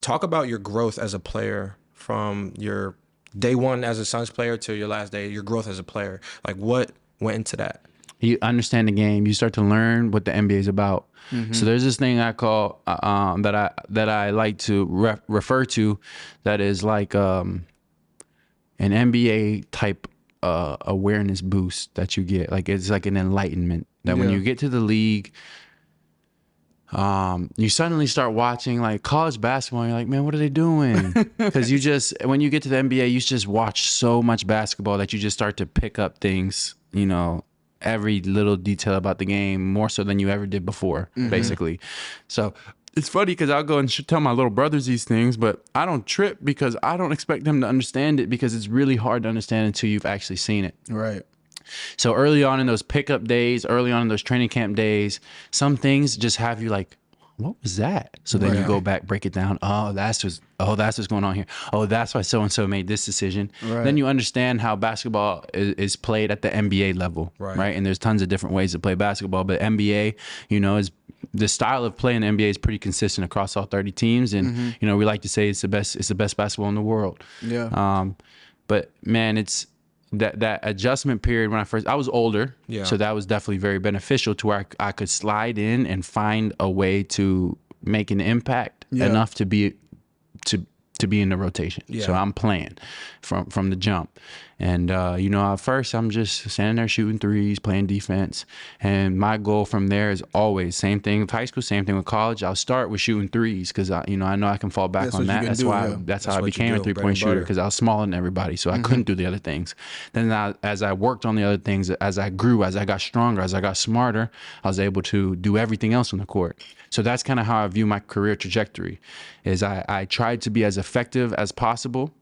talk about your growth as a player from your day one as a Suns player to your last day, your growth as a player. Like, what went into that? You understand the game. You start to learn what the NBA is about. So there's this thing I call that I like to refer to, that is like an NBA type awareness boost that you get. Like, it's like an enlightenment that when you get to the league, you suddenly start watching like college basketball and you're like, man, what are they doing? Because when you get to the NBA, you just watch so much basketball that you just start to pick up things, you know, every little detail about the game more so than you ever did before, basically. So it's funny because I'll go and tell my little brothers these things, but I don't trip because I don't expect them to understand it, because it's really hard to understand until you've actually seen it. Right. So early on in those pickup days, early on in those training camp days, some things just have you like, what was that? So then you go back, break it down. Oh, that's what's going on here. Oh, that's why so-and-so made this decision. Right. Then you understand how basketball is played at the NBA level, right? And there's tons of different ways to play basketball, but NBA, you know, is the style of play in the NBA is pretty consistent across all 30 teams. And, you know, we like to say it's the best basketball in the world. Yeah. But man, it's that adjustment period when I was older. Yeah. So that was definitely very beneficial to where I could slide in and find a way to make an impact enough to be in the rotation. Yeah. So I'm playing from the jump. And, you know, at first I'm just standing there shooting threes, playing defense. And my goal from there is always same thing with high school, same thing with college. I'll start with shooting threes because, I know I can fall back on that. That's how I became a three-point shooter, because I was smaller than everybody. So I couldn't do the other things. Then as I worked on the other things, as I grew, as I got stronger, as I got smarter, I was able to do everything else on the court. So that's kind of how I view my career trajectory, is I tried to be as effective as possible,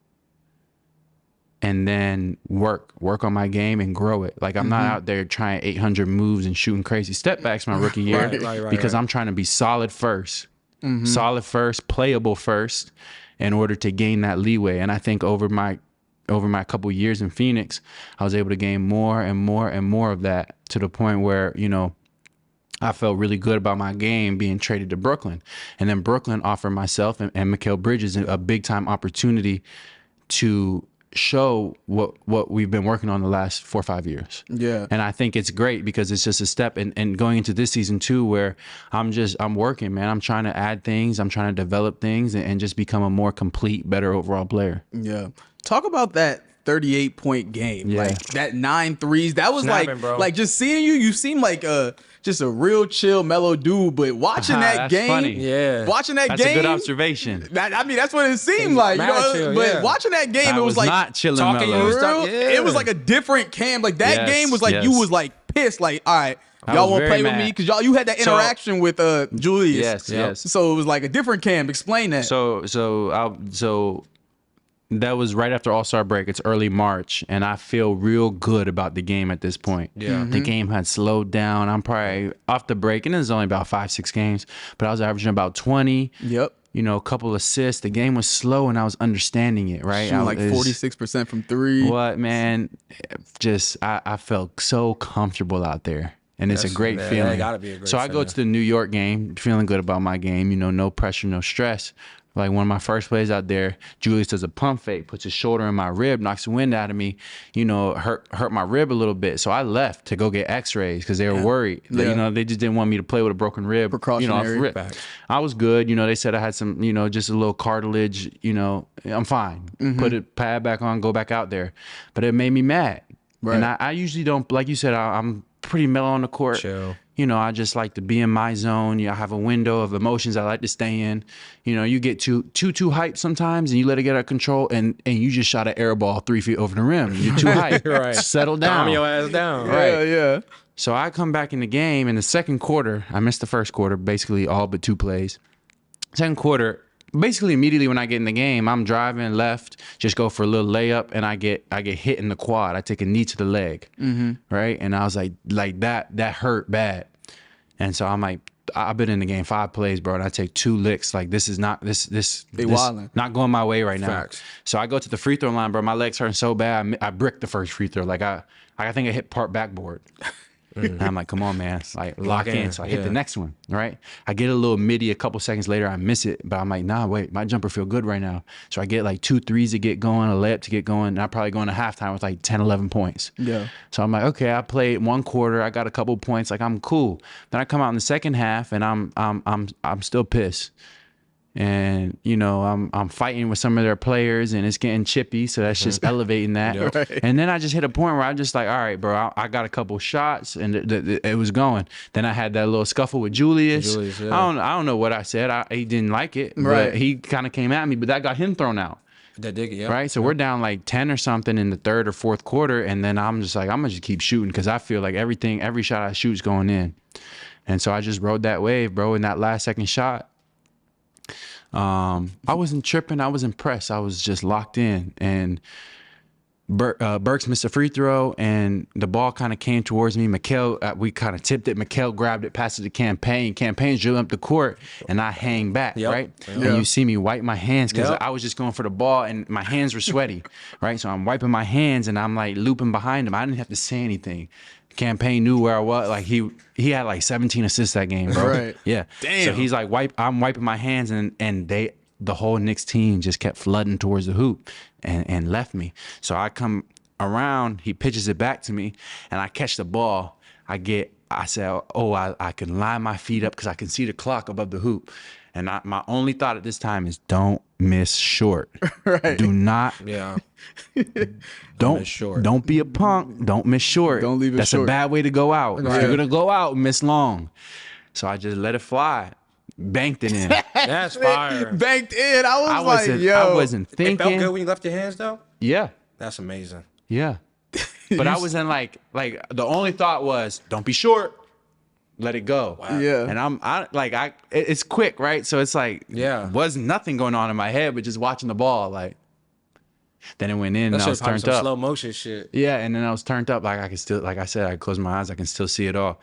and then work on my game and grow it. Like, I'm not out there trying 800 moves and shooting crazy step backs my rookie year, because I'm trying to be solid first, playable first, in order to gain that leeway. And I think over my couple years in Phoenix, I was able to gain more and more and more of that, to the point where, you know, I felt really good about my game being traded to Brooklyn. And then Brooklyn offered myself and Mikal Bridges a big time opportunity to show what we've been working on the last 4 or 5 years. Yeah. And I think it's great because it's just a step, and going into this season too, where I'm working, man. I'm trying to add things, I'm trying to develop things, and just become a more complete, better overall player. Yeah. Talk about that 38-point game. Yeah. Like that 9 threes. That was snapping, like just seeing you seem like just a real chill, mellow dude. But watching that game, watching that that's game, a good observation. I mean, that's what it seemed like. You know, chill, but watching that game, it was like not chilling, mellow. It was like a different Cam. Like that game was like you was like pissed. Like, all right, y'all won't play with me because you had that interaction with Julius. Yes. So it was like a different Cam. Explain that. So that was right after All-Star break. It's early March, and I feel real good about the game at this point. Yeah. The game had slowed down. I'm probably off the break, and it was only about 5-6 games, but I was averaging about 20. Yep. You know, a couple assists. The game was slow, and I was understanding it, right? Shooting like 46% from three. What, man? Just, I felt so comfortable out there. And it's a great feeling. It gotta be a great feeling. I go to the New York game, feeling good about my game. You know, no pressure, no stress. Like one of my first plays out there, Julius does a pump fake, puts his shoulder in my rib, knocks the wind out of me, you know, hurt my rib a little bit. So I left to go get x-rays because they were worried. Yeah. You know, they just didn't want me to play with a broken rib. Precautionary. You know, I was good. You know, they said I had some, you know, just a little cartilage, you know, I'm fine. Put a pad back on, go back out there. But it made me mad. Right. And I usually don't, like you said, I'm pretty mellow on the court. Chill. You know, I just like to be in my zone. I have a window of emotions I like to stay in. You know, you get too hyped sometimes and you let it get out of control and you just shot an air ball 3 feet over the rim. You're too hyped. Right. Settle down. Calm your ass down. Right. Yeah. So I come back in the game in the second quarter. I missed the first quarter, basically all but 2 plays. Second quarter, basically immediately when I get in the game, I'm driving left, just go for a little layup, and I get hit in the quad. I take a knee to the leg, right? And I was like that hurt bad. And so I'm like, I've been in the game 5 plays, bro, and I take 2 licks. Like this is not this not going my way right now. Facts. So I go to the free throw line, bro. My legs hurting so bad, I bricked the first free throw. Like I think I hit part backboard. And I'm like, come on, man. Like, lock in. So I hit the next one, right? I get a little midi a couple seconds later. I miss it. But I'm like, nah, wait, my jumper feel good right now. So I get like 2 threes to get going, a layup to get going. And I probably go into halftime with like 10, 11 points. Yeah. So I'm like, okay, I played 1 quarter. I got a couple points. Like, I'm cool. Then I come out in the second half and I'm still pissed. And, you know, I'm fighting with some of their players and it's getting chippy. So that's just elevating that. Right. And then I just hit a point where I'm just like, all right, bro, I got a couple shots and it was going. Then I had that little scuffle with Julius. I don't know what I said. He didn't like it. Right. But he kind of came at me, but that got him thrown out. That did, yeah. Right. So we're down like 10 or something in the third or fourth quarter. And then I'm just like, I'm going to just keep shooting because I feel like every shot I shoot is going in. And so I just rode that wave, bro. In that last second shot, I wasn't tripping. I was impressed. I was just locked in. And Burks missed a free throw, and the ball kind of came towards me. Mikal, we kind of tipped it. Mikal grabbed it, passed it to Campaign. Campaign's dribbling up the court, and I hang back, right? And you see me wipe my hands because I was just going for the ball, and my hands were sweaty, right? So I'm wiping my hands, and I'm like looping behind him. I didn't have to say anything. Campaign knew where I was. Like he had like 17 assists that game, bro. Right. Yeah. Damn. So he's like I'm wiping my hands and the whole Knicks team just kept flooding towards the hoop and left me. So I come around, he pitches it back to me and I catch the ball. I said, I can line my feet up because I can see the clock above the hoop. And my only thought at this time is don't miss short. Right. Do not. Yeah. Don't miss short. Don't be a punk. Don't miss short. Don't leave it That's short. A bad way to go out. Right. If you're going to go out, miss long. So I just let it fly. Banked it in. That's fire. Banked in. I wasn't thinking. It felt good when you left your hands though? Yeah. That's amazing. Yeah. But I wasn't like the only thought was don't be short. Let it go. Wow. Yeah. And it's quick, right? So it's like, wasn't nothing going on in my head, but just watching the ball, like, then it went in and I was turned up. Slow motion shit. Yeah. And then I was turned up. Like I could still, like I said, I closed my eyes. I can still see it all.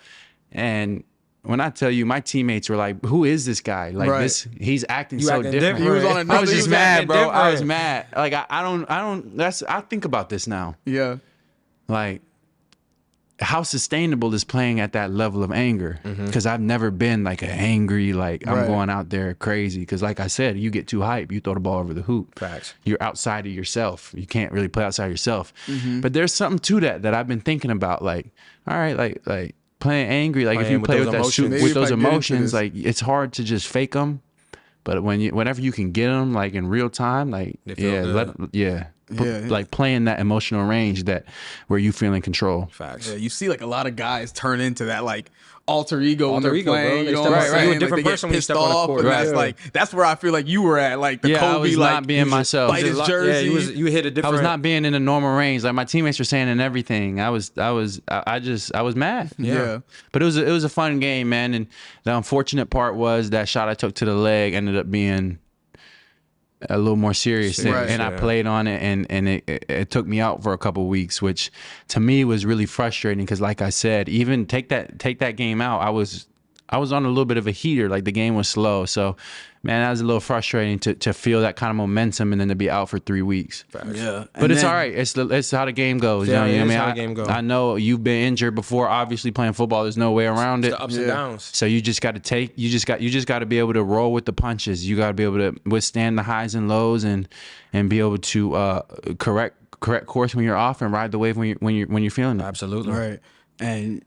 And when I tell you, my teammates were like, who is this guy? Like he's acting so different. He was on another, I was just mad, bro. I was mad. Like I think about this now. Yeah. Like, how sustainable is playing at that level of anger? Because I've never been like an angry, like I'm going out there crazy. Because like I said, you get too hype, you throw the ball over the hoop. Facts. You're outside of yourself. You can't really play outside yourself. But there's something to that I've been thinking about. Like, all right, like playing angry, like if you play with that with those emotions, like it's hard to just fake them. But whenever you can get them, like in real time, like like playing that emotional range where you feel in control. Facts. Yeah, you see like a lot of guys turn into that like alter ego when they're playing. Bro. You know what I'm saying? You're a different person when you step on the court. Right. That's where I feel like you were at. Like the Kobe, I was not being myself. Bite his jersey. You hit a different. I was not being in the normal range. Like my teammates were saying and everything. I was mad. Yeah. But it was a fun game, man. And the unfortunate part was that shot I took to the leg ended up being a little more serious, and I played on it, and it took me out for a couple of weeks, which to me was really frustrating because, like I said, even take that game out, I was on a little bit of a heater, like the game was slow, so man, that was a little frustrating to feel that kind of momentum and then to be out for 3 weeks. Yeah, but it's all right. It's how the game goes. Yeah, you know what I mean? How the game goes. I know you've been injured before. Obviously, playing football, there's no way around it. The ups and downs. So you just got to be able to roll with the punches. You got to be able to withstand the highs and lows and be able to correct course when you're off and ride the wave when you're feeling it. Absolutely. Right. And